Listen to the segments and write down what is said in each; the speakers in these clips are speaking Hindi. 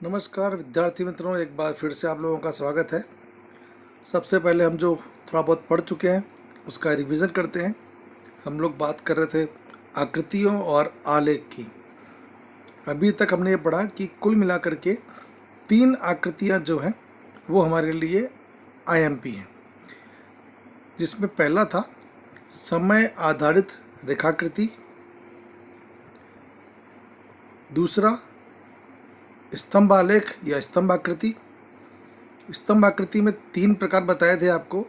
नमस्कार विद्यार्थी मित्रों, एक बार फिर से आप लोगों का स्वागत है। सबसे पहले हम जो थोड़ा बहुत पढ़ चुके हैं उसका रिवीजन करते हैं। हम लोग बात कर रहे थे आकृतियों और आलेख की। अभी तक हमने ये पढ़ा कि कुल मिलाकर के 3 आकृतियाँ जो हैं वो हमारे लिए आईएमपी हैं, जिसमें पहला था समय आधारित रेखाकृति, दूसरा स्तंभ आलेख या स्तंभ आकृति। स्तंभ आकृति में 3 प्रकार बताए थे आपको।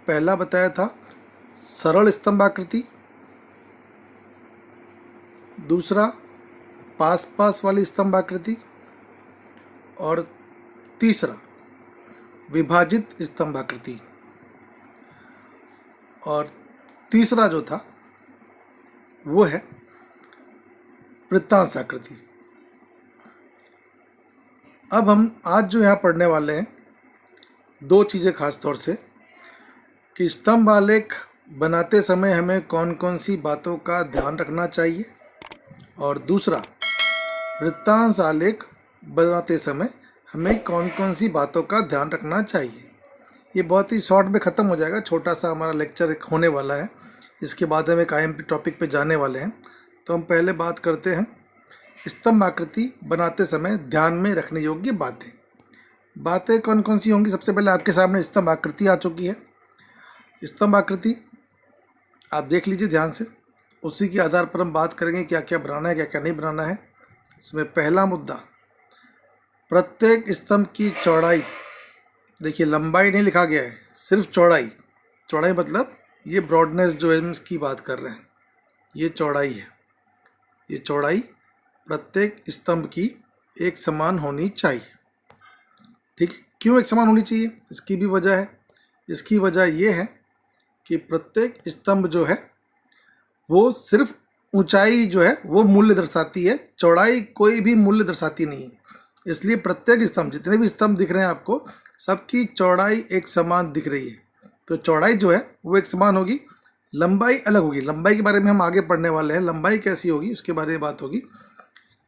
पहला बताया था सरल स्तंभ आकृति, दूसरा पास पास वाली स्तंभ आकृति और तीसरा विभाजित स्तंभ आकृति। और तीसरा जो था वो है वृत्तांश आकृति। अब हम आज जो यहाँ पढ़ने वाले हैं 2 चीज़ें खास तौर से, कि स्तंभ आलेख बनाते समय हमें कौन कौन सी बातों का ध्यान रखना चाहिए, और दूसरा वृत्तांश आलेख बनाते समय हमें कौन कौन सी बातों का ध्यान रखना चाहिए। ये बहुत ही शॉर्ट में ख़त्म हो जाएगा, छोटा सा हमारा लेक्चर एक होने वाला है। इसके बाद हम एक आईएमपी टॉपिक पे जाने वाले हैं। तो हम पहले बात करते हैं स्तंभ आकृति बनाते समय ध्यान में रखने योग्य बातें कौन कौन सी होंगी। सबसे पहले आपके सामने स्तंभ आकृति आ चुकी है। स्तंभ आकृति आप देख लीजिए ध्यान से, उसी के आधार पर हम बात करेंगे क्या क्या बनाना है, क्या क्या नहीं बनाना है। इसमें पहला मुद्दा, प्रत्येक स्तंभ की चौड़ाई। देखिए, लंबाई नहीं लिखा गया है, सिर्फ चौड़ाई। चौड़ाई मतलब ये ब्रॉडनेस जो है इसकी बात कर रहे हैं, ये चौड़ाई है। ये चौड़ाई प्रत्येक स्तंभ की एक समान होनी चाहिए। ठीक है, क्यों एक समान होनी चाहिए? इसकी भी वजह है। इसकी वजह ये है कि प्रत्येक स्तंभ जो है वो सिर्फ ऊंचाई जो है वो मूल्य दर्शाती है, चौड़ाई कोई भी मूल्य दर्शाती नहीं है। इसलिए प्रत्येक स्तंभ, जितने भी स्तंभ दिख रहे हैं आपको, सबकी चौड़ाई एक समान दिख रही है। तो चौड़ाई जो है वो एक समान होगी, लंबाई अलग होगी। लंबाई के बारे में हम आगे पढ़ने वाले हैं, लंबाई कैसी होगी उसके बारे में बात होगी,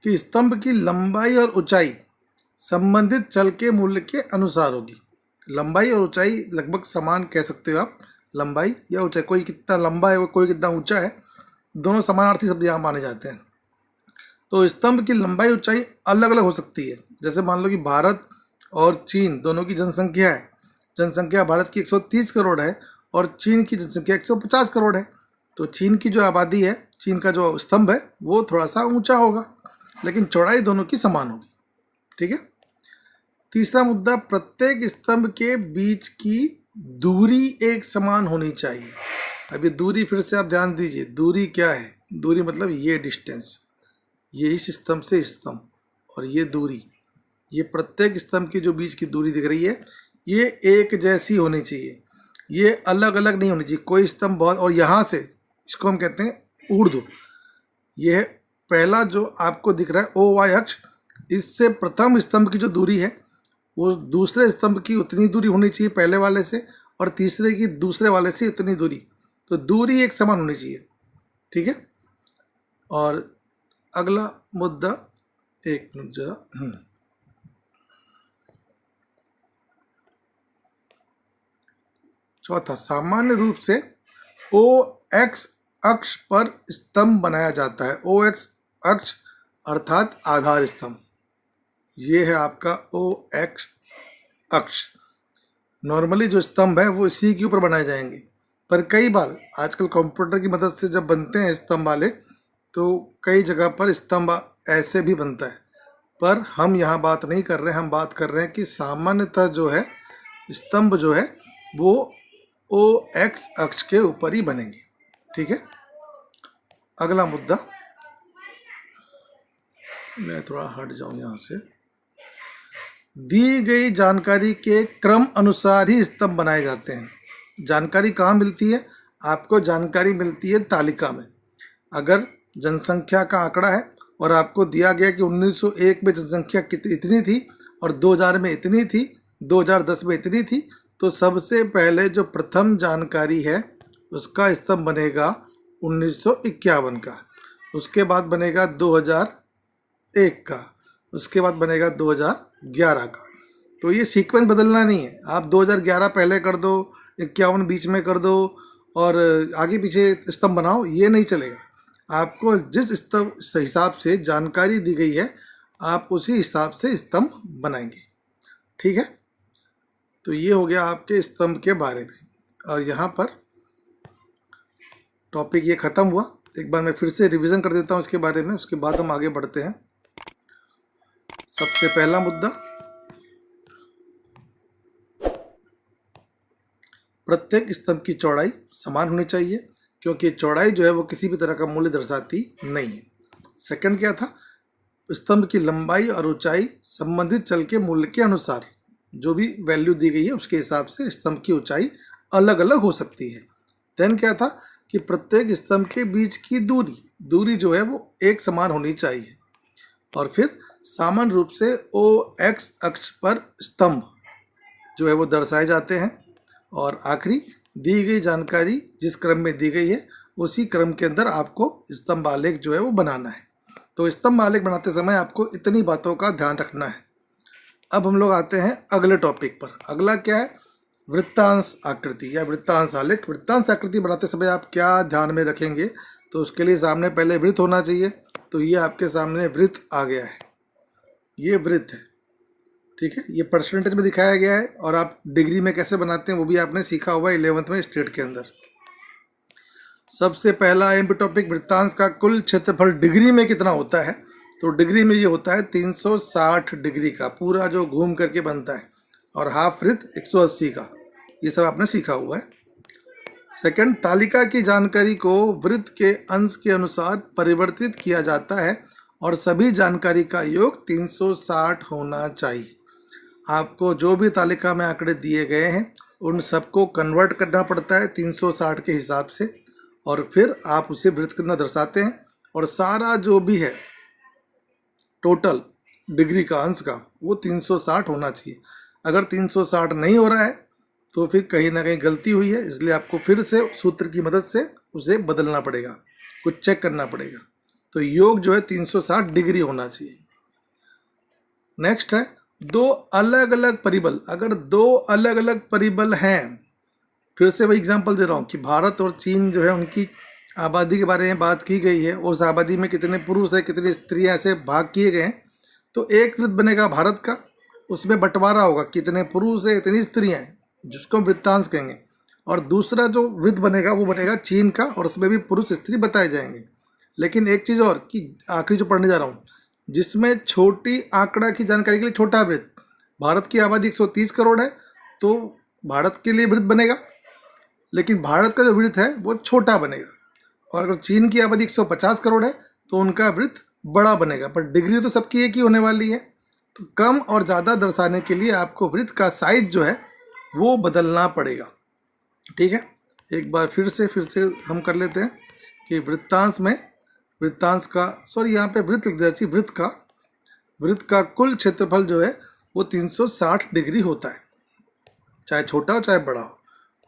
कि स्तंभ की लंबाई और ऊंचाई संबंधित चल के मूल्य के अनुसार होगी। लंबाई और ऊंचाई लगभग समान कह सकते हो आप, लंबाई या ऊंचाई। कोई कितना लंबा है कोई कितना ऊंचा है, दोनों समानार्थी शब्द यहाँ माने जाते हैं। तो स्तंभ की लंबाई ऊंचाई अलग अलग हो सकती है। जैसे मान लो कि भारत और चीन दोनों की जनसंख्या है। जनसंख्या भारत की 130 करोड़ है और चीन की जनसंख्या 150 करोड़ है। तो चीन की जो आबादी है, चीन का जो स्तंभ है वो थोड़ा सा ऊंचा होगा, लेकिन चौड़ाई दोनों की समान होगी। ठीक है। तीसरा मुद्दा, प्रत्येक स्तंभ के बीच की दूरी एक समान होनी चाहिए। अब ये दूरी फिर से आप ध्यान दीजिए, दूरी क्या है? दूरी मतलब ये डिस्टेंस, ये इस स्तंभ से स्तंभ, और ये दूरी, ये प्रत्येक स्तंभ की जो बीच की दूरी दिख रही है ये एक जैसी होनी चाहिए, ये अलग अलग नहीं होनी चाहिए। कोई स्तंभ बहुत, और यहाँ से इसको हम कहते हैं ऊर्ध्व। यह पहला जो आपको दिख रहा है ओ वाई अक्ष, इससे प्रथम स्तंभ की जो दूरी है वो दूसरे स्तंभ की उतनी दूरी होनी चाहिए पहले वाले से, और तीसरे की दूसरे वाले से उतनी दूरी। तो दूरी एक समान होनी चाहिए। ठीक है। और अगला मुद्दा, एक मिनट जरा, चौथा, सामान्य रूप से ओ एक्स अक्ष पर स्तंभ बनाया जाता है। ओ एक्स अक्ष अर्थात आधार स्तंभ, ये है आपका ओ एक्स अक्ष। नॉर्मली जो स्तंभ है वो इसी के ऊपर बनाए जाएंगे, पर कई बार आजकल कंप्यूटर की मदद से जब बनते हैं स्तंभ वाले, तो कई जगह पर स्तंभ ऐसे भी बनता है। पर हम यहाँ बात नहीं कर रहे हैं, हम बात कर रहे हैं कि सामान्यतः जो है स्तंभ जो है वो ओ एक्स अक्ष के ऊपर ही बनेंगे। ठीक है। अगला मुद्दा, मैं थोड़ा हट जाऊं यहाँ से। दी गई जानकारी के क्रम अनुसार ही स्तंभ बनाए जाते हैं। जानकारी कहाँ मिलती है? आपको जानकारी मिलती है तालिका में। अगर जनसंख्या का आंकड़ा है और आपको दिया गया कि 1901 में जनसंख्या इतनी थी और 2000 में इतनी थी, 2010 में इतनी थी, तो सबसे पहले जो प्रथम जानकारी है उसका स्तंभ बनेगा 1951 का, उसके बाद बनेगा 2001 का, उसके बाद बनेगा 2011 का। तो ये सीक्वेंस बदलना नहीं है, आप 2011 पहले कर दो, 51 बीच में कर दो और आगे पीछे स्तंभ बनाओ, ये नहीं चलेगा। आपको जिस स्तंभ हिसाब से जानकारी दी गई है आप उसी हिसाब से स्तंभ बनाएंगे, ठीक है। तो ये हो गया आपके स्तंभ के बारे में, और यहाँ पर टॉपिक ये ख़त्म हुआ। एक बार मैं फिर से रिवीजन कर देता हूँ इसके बारे में, उसके बाद हम आगे बढ़ते हैं। सबसे पहला मुद्दा, प्रत्येक स्तंभ की चौड़ाई समान होनी चाहिए, क्योंकि चौड़ाई जो है वो किसी भी तरह का मूल्य दर्शाती नहीं है। सेकंड क्या था, स्तंभ की लंबाई और ऊंचाई संबंधित चल के मूल्य के अनुसार जो भी वैल्यू दी गई है उसके हिसाब से स्तंभ की ऊंचाई अलग अलग हो सकती है। देन क्या था कि प्रत्येक स्तंभ के बीच की दूरी जो है वो एक समान होनी चाहिए। और फिर सामान्य रूप से OX अक्ष पर स्तंभ जो है वो दर्शाए जाते हैं। और आखिरी, दी गई जानकारी जिस क्रम में दी गई है उसी क्रम के अंदर आपको स्तंभ आलेख जो है वो बनाना है। तो स्तंभ आलेख बनाते समय आपको इतनी बातों का ध्यान रखना है। अब हम लोग आते हैं अगले टॉपिक पर। अगला क्या है, वृत्तांश आकृति या वृत्तांश आलेख। वृत्तांश आकृति बनाते समय आप क्या ध्यान में रखेंगे, तो उसके लिए सामने पहले वृत्त होना चाहिए। तो ये आपके सामने वृत्त आ गया है, ये वृत्त है, ठीक है। ये परसेंटेज में दिखाया गया है, और आप डिग्री में कैसे बनाते हैं वो भी आपने सीखा हुआ 11th में स्टेट के अंदर। सबसे पहला एमपी टॉपिक, वृत्तांश का कुल क्षेत्रफल डिग्री में कितना होता है। तो डिग्री में ये होता है 360 डिग्री का, पूरा जो घूम करके बनता है, और हाफ वृत्त 180 का। ये सब आपने सीखा हुआ है। सेकंड, तालिका की जानकारी को वृत्त के अंश के अनुसार परिवर्तित किया जाता है और सभी जानकारी का योग 360 होना चाहिए। आपको जो भी तालिका में आंकड़े दिए गए हैं उन सबको कन्वर्ट करना पड़ता है 360 के हिसाब से, और फिर आप उसे वृत्त कितना दर्शाते हैं। और सारा जो भी है टोटल डिग्री का अंश का वो 360 होना चाहिए। अगर 360 नहीं हो रहा है तो फिर कहीं ना कहीं गलती हुई है, इसलिए आपको फिर से सूत्र की मदद से उसे बदलना पड़ेगा, कुछ चेक करना पड़ेगा। तो योग जो है 360 डिग्री होना चाहिए। नेक्स्ट है, दो अलग अलग परिबल। अगर दो अलग अलग परिबल हैं, फिर से वही एग्जांपल दे रहा हूँ कि भारत और चीन जो है उनकी आबादी के बारे में बात की गई है, उस आबादी में कितने पुरुष है कितनी स्त्रियां ऐसे भाग किए गए हैं। तो एक वृत्त बनेगा भारत का, उसमें बंटवारा होगा कितने पुरुष है इतनी स्त्रियां हैं, जिसको हम वृत्तांश कहेंगे। और दूसरा जो वृत्त बनेगा वो बनेगा चीन का, और उसमें भी पुरुष स्त्री बताए जाएंगे। लेकिन एक चीज़ और कि आखिरी जो पढ़ने जा रहा हूँ, जिसमें छोटी आंकड़ा की जानकारी के लिए छोटा वृत्त, भारत की आबादी 130 करोड़ है तो भारत के लिए वृत्त बनेगा, लेकिन भारत का जो वृत्त है वो छोटा बनेगा। और अगर चीन की आबादी 150 करोड़ है तो उनका वृत्त बड़ा बनेगा, पर डिग्री तो सबकी एक ही होने वाली है। तो कम और ज़्यादा दर्शाने के लिए आपको वृत्त का साइज जो है वो बदलना पड़ेगा, ठीक है। एक बार फिर से हम कर लेते हैं कि वृत्तांश का यहाँ पे वृत्त लिख देना चाहिए। वृत्त का कुल क्षेत्रफल जो है वो 360 डिग्री होता है, चाहे छोटा हो चाहे बड़ा हो।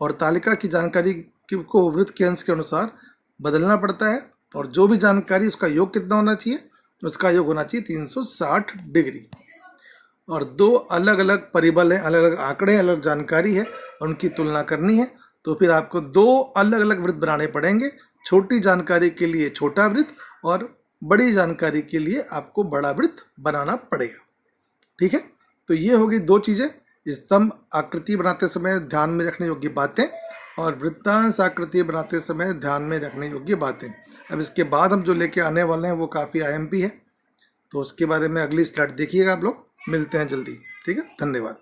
और तालिका की जानकारी को वृत्त के अंश के अनुसार बदलना पड़ता है, और जो भी जानकारी उसका योग कितना होना चाहिए, उसका योग होना चाहिए 360 डिग्री। और दो अलग अलग परिबल हैं, अलग अलग आंकड़े, अलग जानकारी है, उनकी तुलना करनी है। तो फिर आपको दो अलग अलग वृत्त बनाने पड़ेंगे, छोटी जानकारी के लिए छोटा वृत्त और बड़ी जानकारी के लिए आपको बड़ा वृत्त बनाना पड़ेगा, ठीक है। तो ये होगी दो चीज़ें, स्तंभ आकृति बनाते समय ध्यान में रखने योग्य बातें, और वृत्तांश आकृति बनाते समय ध्यान में रखने योग्य बातें। अब इसके बाद हम जो लेके आने वाले हैं वो काफ़ी IMP है, तो उसके बारे में अगली स्लाइड देखिएगा आप लोग। मिलते हैं जल्दी, ठीक है, धन्यवाद।